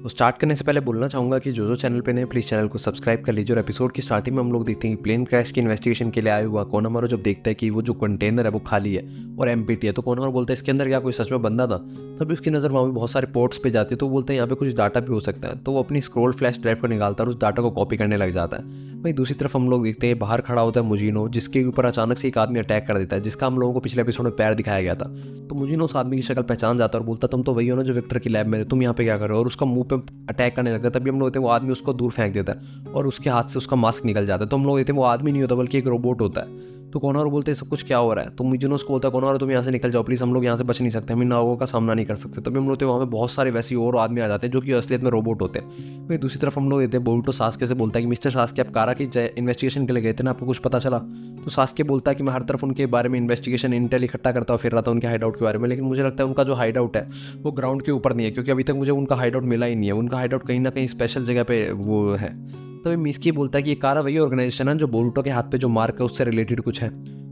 तो स्टार्ट करने से पहले बोलना चाहूँगा कि जो चैनल पे नए प्लीज़ चैनल को सब्सक्राइब कर लीजिए। और एपिसोड की स्टार्टिंग में हम लोग देखते हैं कि प्लेन क्रैश की इन्वेस्टिगेशन के लिए आया हुआ कौन हमारा जब देखता है कि वो जो कंटेनर है वो खाली है और एम्प्टी है, तो कौन हमारा बोलता है इसके अंदर क्या कोई सच में बंदा था। तभी उसकी नज़र वहाँ पे बहुत सारे पोर्ट्स पे जाती है, तो वो बोलते हैं यहाँ पे कुछ डाटा भी हो सकता है। तो वो अपनी स्क्रॉल फ्लैश ड्राइव को निकालता है और उस डाटा को कॉपी करने लग जाता है। वहीं दूसरी तरफ हम लोग देखते हैं बाहर खड़ा होता है मुजीनो, जिसके ऊपर अचानक से एक आदमी अटैक कर देता है, जिसका हम लोगों को पिछले एपिसोड में पैर दिखाया गया था। तो मुजीनो उस आदमी की शक्ल पहचान जाता है और बोलता तुम तो वही हो ना जो विक्टर की लैब में थे, तुम यहाँ पे क्या कर रहे हो, और उसका मुंह पे अटैक करने लगता है। तभी हम लोग देखते हैं वो आदमी उसको दूर फेंक देता है और उसके हाथ से उसका मास्क निकल जाता है। तो हम लोग देखते हैं वो आदमी नहीं होता बल्कि एक रोबोट होता है। तो कॉनर बोलते हैं सब कुछ क्या हो रहा है, तो मुझे उसको बोलता है कॉनर तुम यहाँ से निकल जाओ प्लीज़, हम लोग यहाँ से बच नहीं सकते, हम इन नागों का सामना नहीं कर सकते। तभी हम लोग वहाँ पे बहुत सारे वैसे और आदमी आ जाते हैं जो कि असलियत में रोबोट होते हैं। वहीं दूसरी तरफ हम लोग देते हैं बोल्टो सास्के से बोलता है कि मिस्टर सास्के आप कारा की इन्वेस्टिगेशन के लिए गए थे ना, आपको कुछ पता चला। तो सास्के बोलता है कि मैं हर तरफ उनके बारे में इन्वेस्टिगेशन इंटेल इकट्ठा करता फिर रहा था उनके हाइड आउट के बारे में, लेकिन मुझे लगता है उनका जो हाइड आउट है वो ग्राउंड के ऊपर नहीं है, क्योंकि अभी तक मुझे उनका हाइड आउट मिला ही नहीं है। उनका हाइड आउट कहीं ना कहीं स्पेशल जगह पे वो है। तो मिस्की बोलता है कि ये कारा वही ऑर्गेनाइजेशन है जो बोरुटो के हाथ पे जो मार्क है उससे रिलेटेड कुछ है।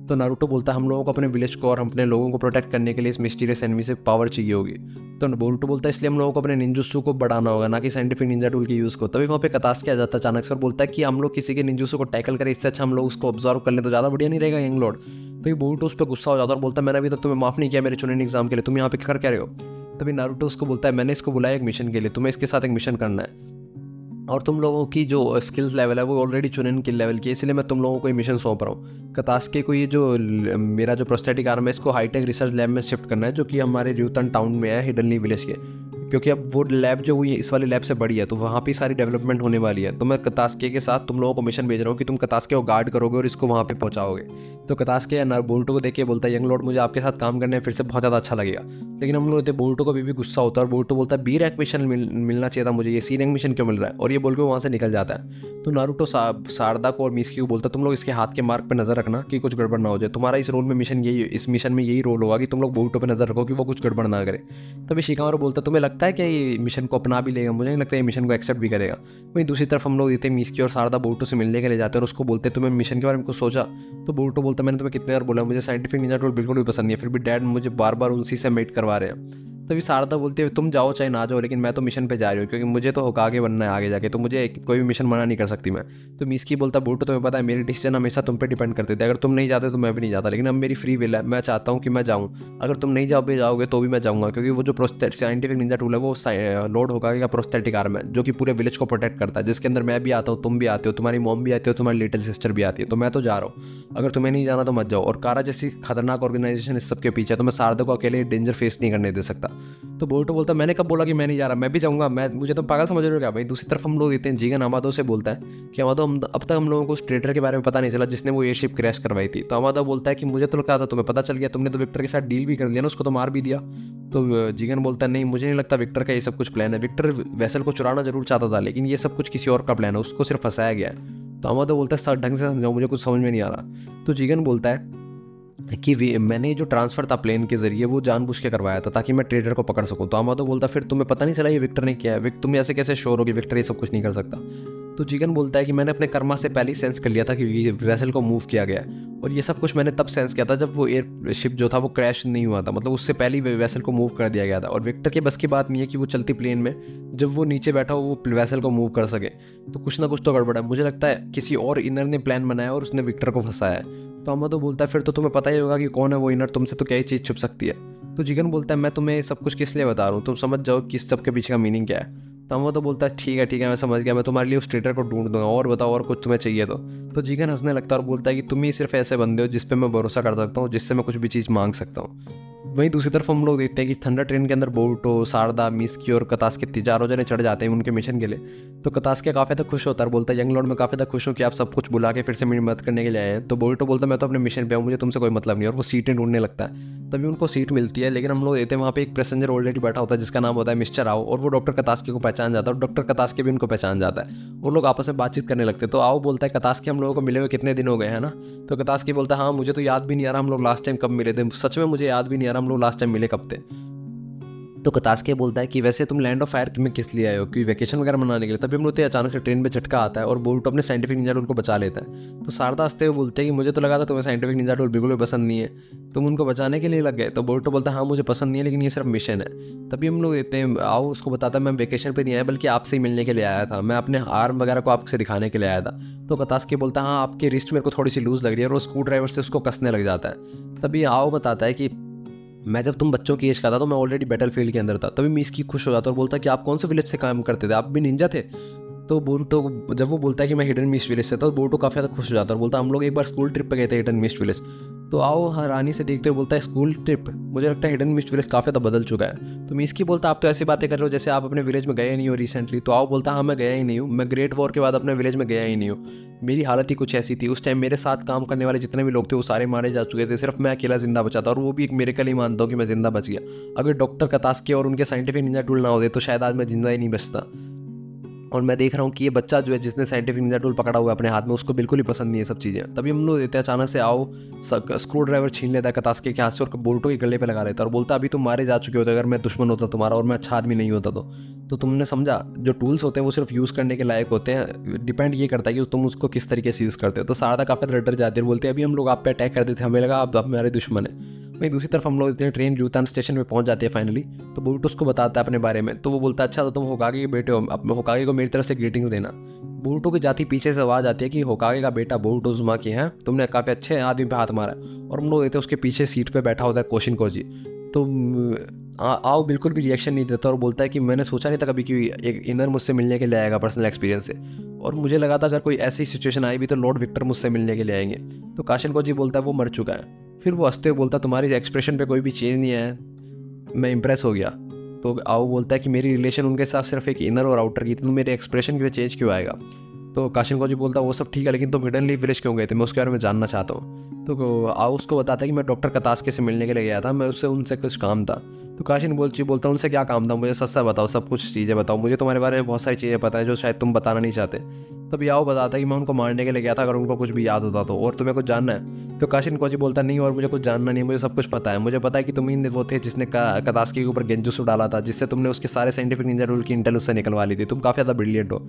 तो नारुतो बोलता है हम लोगों को अपने विलेज को और अपने लोगों को प्रोटेक्ट करने के लिए इस मिस्टीरियस एनिमी से पावर चाहिए होगी। तो बोरुटो बोलता है इसलिए हम लोगों को अपने निंजुत्सु को बढ़ाना होगा, ना कि साइंटिफिक निंजा टूल के यूज़ को। तभी वहाँ पे कतास्की आ जाता है अचानक से और बोलता है कि हम लोग किसी के निंजुत्सु को टैकल करें, इससे अच्छा हम लोग उसको ऑब्जर्व कर लें तो ज़्यादा बढ़िया नहीं रहेगा यंग लॉर्ड। तो ये बोरुटो उस पर गुस्सा हो जाता है और बोलता है मैंने अभी तक तुम्हें माफ़ नहीं किया मेरे चुनिंग एग्जाम के लिए, तुम यहाँ पे कर क्या रहे हो। तभी नारुतो उसको बोलता है मैंने इसको बुलाया एक मिशन के लिए, तुम्हें इसके साथ एक मिशन करना है और तुम लोगों की जो स्किल्स लेवल है वो ऑलरेडी चुनिन की लेवल की है, इसलिए मैं तुम लोगों को ये मिशन सौंप रहा हूँ। कतास्के को ये जो मेरा जो प्रोस्थेटिक आर्म है इसको हाईटेक रिसर्च लैब में शिफ्ट करना है, जो कि हमारे र्यूतन टाउन में है हिडनली विलेज के, क्योंकि अब वो लैब जो हुई इस वाली लैब से बड़ी है तो वहाँ पे सारी डेवलपमेंट होने वाली है। तो मैं कतास्के के साथ तुम लोगों को मिशन भेज रहा हूँ कि तुम कतास्के को गार्ड करोगे और इसको वहाँ पे पहुँचाओगे। तो कतास्के या बोल्टो को देख के बोलता है यंग लॉर्ड मुझे आपके साथ काम करने में फिर से बहुत ज़्यादा अच्छा लगेगा। लेकिन हम लोग बोल्टो को भी गुस्सा होता है और बोल्टो बोलता है बी रैंक मिशन मिलना चाहिए था मुझे, ये सी रैंक मिशन क्यों मिल रहा है, और ये बोल के वहाँ से निकल जाता है। तो नारुतो सारदा को और मिस्की को बोलता है तुम लोग इसके हाथ के मार्क पे नजर रखना कि कुछ गड़बड़ ना हो जाए, तुम्हारा इस रोल में मिशन यही, इस मिशन में यही रोल होगा कि तुम लोग बोल्टो पे नजर रखो कि वो कुछ गड़बड़ ना करे। तभी शिकामारू बोलता है तुम्हें लगता है कि ये मिशन को अपना भी लेगा, मुझे नहीं लगता ये मिशन को एक्सेप्ट भी करेगा। वहीं दूसरी तरफ हम लोग देखते हैं मिस्की और सारदा बोल्टो से मिलने के लिए जाते हैं और उसको बोलते हैं तुम्हें मिशन के बारे में कुछ सोचा। तो बोल्टो बोलता है मैंने तुम्हें कितने बार बोला मुझे साइंटिफिक निंजा टूल बिल्कुल भी पसंद नहीं है, फिर भी डैड मुझे बार बार उसी से मेट करवा रहे हैं। तभी शारदा बोलती है तुम जाओ चाहे ना जाओ लेकिन मैं तो मिशन पे जा रही हूँ, क्योंकि मुझे तो होकागे बनना है आगे जाके, तो मुझे कोई भी मिशन मना नहीं कर सकती मैं। तो मिस्की बोलता बोल्टो तुम्हें पता है मेरी डिसीजन हमेशा तुम पे डिपेंड करते थे, अगर तुम नहीं जाते तो मैं भी नहीं जाता, लेकिन अब मेरी फ्री विल है, मैं चाहता हूँ कि मैं जाऊँ। अगर तुम नहीं जाओगे तो भी मैं जाऊँगा, क्योंकि वो जो साइंटिफिक निंजा टूल है वो लॉर्ड होकागे का प्रोस्थेटिक आर्म है जो कि पूरे विलेज को प्रोटेक्ट करता है, जिसके अंदर मैं भी आता हूँ, तुम भी आते हो, तुम्हारी मॉम भी आती हो, तुम्हारी लिटिल सिस्टर भी आती है। तो मैं तो जा रहा हूँ, अगर तुम्हें नहीं जाना तो मत जाओ। और कारा जैसी खतरनाक ऑर्गेनाइजेशन इस सब के पीछे है, तो मैं शारदा को अकेले डेंजर फेस नहीं करने दे सकता। तो बोल्टो बोलता मैंने कब बोला कि मैं नहीं जा रहा, मैं भी जाऊंगा, मैं मुझे तो पागल समझ रहे हो क्या भाई। दूसरी तरफ हम लोग देते हैं जीगन अमादो से बोलता है कि अमादो अब तक हम लोगों को उस ट्रेडर के बारे में पता नहीं चला जिसने वो एयरशिप क्रैश करवाई थी। तो अमादो बोलता है कि मुझे तो लगा था तुम्हें पता चल गया, तुमने तो विक्टर के साथ डील भी कर लिया ना, उसको तो मार भी दिया। तो जीगन बोलता है नहीं मुझे नहीं लगता विक्टर का ये सब कुछ प्लान है, विक्टर वेसल को चुराना जरूर चाहता था लेकिन ये सब कुछ किसी और का प्लान है, उसको सिर्फ फंसाया गया है। तो अमादो बोलता है सर ढंग से समझाओ मुझे कुछ समझ में नहीं आ रहा। तो जीगन बोलता है कि मैंने जो ट्रांसफ़र था प्लेन के जरिए वो जानबूझ के करवाया था ताकि मैं ट्रेडर को पकड़ सकूं। तो अमादो बोलता फिर तुम्हें पता नहीं चला ये विक्टर ने किया है, तुम ऐसे कैसे श्योर हो कि विक्टर ये सब कुछ नहीं कर सकता। तो जीगन बोलता है कि मैंने अपने कर्मा से पहले ही सेंस कर लिया था कि ये वेसल को मूव किया गया है, और ये सब कुछ मैंने तब सेंस किया था जब वो एयरशिप जो था वो क्रैश नहीं हुआ था, मतलब उससे पहले ही वेसल को मूव कर दिया गया था। और विक्टर के बस की बात नहीं है कि वो चलती प्लेन में जब वो नीचे बैठा हो वो वेसल को मूव कर सके, तो कुछ ना कुछ तो गड़बड़ है। मुझे लगता है किसी और इनर ने प्लान बनाया और उसने विक्टर को फंसाया है। तो अमादो बोलता है फिर तो तुम्हें पता ही होगा कि कौन है वो इनर, तुमसे तो क्या ही चीज़ छुप सकती है। तो जिगन बोलता है मैं तुम्हें सब कुछ किस लिए बता रहा हूँ, तुम समझ जाओ कि इस सब के पीछे का मीनिंग क्या है। तो अमादो बोलता है ठीक है मैं समझ गया, मैं तुम्हारे लिए उस ट्रेडर को ढूंढ दूंगा, और बताओ और कुछ तुम्हें चाहिए तो जिगन हंसने लगता है और बोलता है कि तुम ही सिर्फ ऐसे बंदे हो जिस पे मैं भरोसा कर सकता हूँ, जिससे मैं कुछ भी चीज़ मांग सकता हूँ। वहीं दूसरी तरफ हम लोग देखते हैं कि थंडर ट्रेन के अंदर बोल्टो सारदा मिस्की और कतास्के चारों जने चढ़ जाते हैं उनके मिशन के लिए। तो कतास्के काफ़ी तक खुश होता है और बोलता है यंग लॉर्ड मैं काफ़ी तक खुश हूँ कि आप सब कुछ बुला के फिर से मेरी मदद करने के लिए आए हैं। तो बोल्टो बोलता है मैं तो अपने मिशन पे हूँ, मुझे तुमसे कोई मतलब नहीं, और वो सीटें ढूंढने लगता है। तभी उनको सीट मिलती है, लेकिन हम लोग देखते हैं वहाँ पे एक पैसेंजर ऑलरेडी बैठा होता है जिसका नाम होता है मिस्टर आओ, और वो डॉक्टर कतास्के को पहचान जाता है और डॉक्टर कतास्के भी उनको पहचान जाता है। वो लोग आपस में बातचीत करने लगते हैं। तो आओ बोलता है कतास्के हम लोगों को मिले हुए कितने दिन हो गए हैं ना। तो कतास्के बोलता है हाँ मुझे तो याद भी नहीं आ रहा हम लोग लास्ट टाइम कब मिले थे, सच में मुझे याद भी नहीं आ रहा हम लोग लास्ट टाइम मिले कब थे। तो कतास्के बोलता है कि वैसे तुम लैंड ऑफ फायर में किस लिए आए हो, कि वैकेशन वगैरह मनाने के लिए। तभी हम लोग अचानक से ट्रेन पे झटका आता है और बोरुटो अपने साइंटिफिक निंजा टूल को बचा लेता है। तो शारदा हंसते हुए बोलते हैं कि मुझे तो लगा था तुम्हें साइंटिफिक निंजा टूल बिल्कुल भी पसंद नहीं है, तुम उनको बचाने के लिए लग गए। तो बोरुटो बोलता है हाँ मुझे पसंद नहीं है, लेकिन ये सिर्फ मिशन है। तभी हम लोग देते हैं आओ उसको बताता है मैं वेकेशन पे नहीं आया बल्कि आपसे ही मिलने के लिए आया था, मैं अपने आर्म वगैरह को आपसे दिखाने के लिए आया था। तो कतास्के बोलता है हाँ आपकी रिस्ट मेरे को थोड़ी सी लूज लग रही है, और वो स्क्रू ड्राइवर से उसको कसने लग जाता है। तभी आओ बताता है कि मैं जब तुम बच्चों की एज का था तो मैं ऑलरेडी बैटल फील्ड के अंदर था। तभी मिस्की खुश हो जाता है और बोलता है कि आप कौन से विलेज से काम करते थे, आप भी निंजा थे। तो बोरुटो जब वो बोलता है कि मैं हिडन मिस्ट विलेज से था, तो बोरुटो काफ़ी ज़्यादा खुश हो जाता है और बोलता है हम लोग एक बार स्कूल ट्रिप पे गए थे हिडन मिस्ट विलेज। तो आओ रानी से देखते हुए बोलता है स्कूल ट्रिप, मुझे लगता है हिडन मिस्ट विलेज काफ़ी ज़्यादा बदल चुका है। तो मिस्की बोलता है आप तो ऐसी बातें कर रहे हो जैसे आप अपने विलेज में गए नहीं हो रिसेंटली। तो आओ बोलता है हाँ मैं गया ही नहीं हूँ, मैं ग्रेट वॉर के बाद अपने विलेज में गया ही नहीं हूँ, मेरी हालत ही कुछ ऐसी थी। उस टाइम मेरे साथ काम करने वाले जितने भी लोग थे वो सारे मारे जा चुके थे, सिर्फ मैं अकेला जिंदा बचा था, और वो भी एक मिरेकल ही मानता हूँ कि मैं जिंदा बच गया। अगर डॉक्टर कतास्के और उनके साइंटिफिक निंजा टूल ना होते तो शायद आज मैं जिंदा ही नहीं बचता। और मैं देख रहा हूँ कि ये बच्चा जो है जिसने साइंटिफिक निंजा टूल पकड़ा हुआ है अपने हाथ में, उसको बिल्कुल ही पसंद नहीं है सब चीज़ें। तभी हम लोग देते हैं अचानक से आओ स्क्रू ड्राइवर छीन लेता है कतास्के के हाथ से और बोल्टो के गले पे लगा लेता है और बोलता है अभी तुम मारे जा चुके होते अगर मैं दुश्मन होता तुम्हारा और मैं अच्छा आदमी नहीं होता तो तुमने समझा जो टूल्स होते हैं वो सिर्फ यूज़ करने के लायक होते हैं, डिपेंड ये करता है कि तुम उसको किस तरीके से यूज़ करते हो। तो शारदा काफ़ी डर जाती है और बोलते हैं अभी हम लोग आप पे अटैक कर देते हमें लगा आप हमारे दुश्मन है। वहीं दूसरी तरफ हम लोग इतने ट्रेन यूतान स्टेशन पे पहुंच जाते हैं फाइनली। तो बोरुटो उसको बताता है अपने बारे में। तो वो बोलता है अच्छा तो तुम होकागे के बेटे हो, अब होकागे को मेरी तरफ से ग्रीटिंग्स देना। बोरुटो की जाती पीछे से आवाज़ आती है कि होकागे का बेटा बोरुटो उज़ुमाकी है, तुमने काफ़ी अच्छे आदमी पे हाथ मारा है। और हम लोग देते हैं उसके पीछे सीट पे बैठा होता है कोशिन कोजी। तो आओ बिल्कुल भी रिएक्शन नहीं देता और बोलता है कि मैंने सोचा नहीं था कभी कि एक इनर मुझसे मिलने के लिए आएगा पर्सनल एक्सपीरियंस से, और मुझे लगा था अगर कोई ऐसी सिचुएशन आई भी तो लॉर्ड विक्टर मुझसे मिलने के लिए आएंगे। तो काशिन कोजी बोलता है वो मर चुका है। फिर वो हंसते हुए बोलता तुम्हारी एक्सप्रेशन पे कोई भी चेंज नहीं है, मैं इंप्रेस हो गया। तो आओ बोलता है कि मेरी रिलेशन उनके साथ सिर्फ एक इनर और आउटर की थी, तो मेरे एक्सप्रेशन की चेंज क्यों आएगा। तो काशिन कोजी बोलता है वो सब ठीक है लेकिन तुम हिडन लीफ विलेज क्यों गए थे, मैं उसके बारे में जानना चाहता हूँ। तो आओ उसको बताता है कि मैं डॉक्टर कतास्के से मिलने के लिए गया था, मैं उससे उनसे कुछ काम था। तो काशिन बोलता उनसे क्या काम था, मुझे सच सच बताओ, सब कुछ चीज़ें बताओ, मुझे तुम्हारे बारे में बहुत सारी चीज़ें पता है जो शायद तुम बताना नहीं चाहते। तभी आओ बताता है कि मैं उनको मारने के लिए गया था अगर उनको कुछ भी याद होता तो, और तुम्हें कुछ जानना है। तो काशिन कोजी बोलता नहीं और मुझे कुछ जानना नहीं, मुझे सब कुछ पता है, मुझे पता है कि तुम ही वो थे जिसने कतास्की के ऊपर गेंजुसु डाला था, जिससे तुमने उसके सारे साइंटिफिक निंजा रूल की इंटेल उससे निकलवा ली थी। तुम काफ़ी ज़्यादा ब्रिलियंट हो,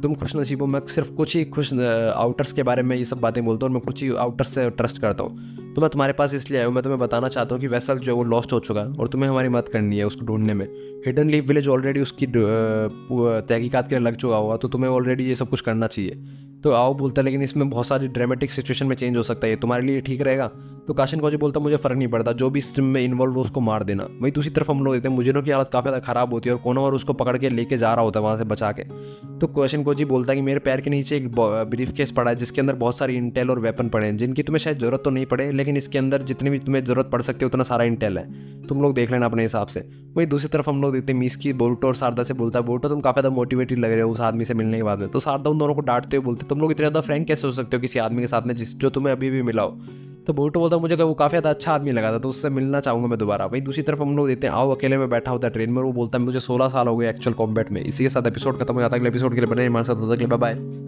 तुम खुश नसीब हो। मैं सिर्फ कुछ ही खुश आउटर्स के बारे में ये सब बातें बोलता हूँ और मैं कुछ ही आउटर्स से ट्रस्ट करता हूँ। तो मैं तुम्हारे पास इसलिए आया हूँ, मैं तुम्हें बताना चाहता हूँ कि वेसल जो है वो लॉस्ट हो चुका है और तुम्हें हमारी मदद करनी है उसको ढूंढने में। हिडन लीफ विलेज ऑलरेडी उसकी तहकीकात के लिए लग चुका होगा, तो तुम्हें ऑलरेडी ये सब कुछ करना चाहिए। तो आओ बोलता है लेकिन इसमें बहुत सारी ड्रामेटिक सिचुएशन में चेंज हो सकता है, तुम्हारे लिए ठीक रहेगा। तो काशिन कोजी बोलता मुझे फ़र्क नहीं पड़ता, जो भी इसमें इन्वॉल्व हो उसको मार देना। वहीं दूसरी तरफ हम लोग देखते हैं मुजिनो की हालत काफ़ी ज़्यादा ख़राब होती है और कोनोवर उसको पकड़ के लेके जा रहा होता है वहाँ से बचा के। तो काशिन कोजी बोलता है कि मेरे पैर के नीचे एक ब्रीफ केस पड़ा है जिसके अंदर बहुत सारी इंटेल और वेपन पड़े हैं जिनकी तुम्हें शायद ज़रूरत तो नहीं पड़े, लेकिन इसके अंदर जितनी भी तुम्हें ज़रूरत पड़ सकती है उतना सारा इंटेल है, तुम लोग देख लेना अपने हिसाब से। वहीं दूसरी तरफ हम लोग देखते हैं मिस्की बोरुटो और शारदा से बोलता है बोरुटो तुम काफ़ी ज़्यादा मोटिवेटेड लग रहे हो उस आदमी से मिलने के बाद में। तो शारदा उन दोनों को डांटते हुए बोलते तुम लोग इतने ज़्यादा फ्रैंक कैसे हो सकते हो किसी आदमी के साथ में जो तुम्हें अभी भी मिला हो। तो बोरुटो बोलता मुझे वो काफ़ी ज़्यादा अच्छा आदमी लगा था तो उससे मिलना चाहूँगा मैं दोबारा। वहीं दूसरी तरफ हम लोग देखते हैं आओ अकेले में बैठा होता है ट्रेन में, वो बोलता है मुझे 16 साल हो गए एक्चुअल कॉम्बैट में। इसी के साथ एपिसोड खत्म हो जाता है। अगले एपिसोड के लिए बने हमारे साथ, बाय बाय।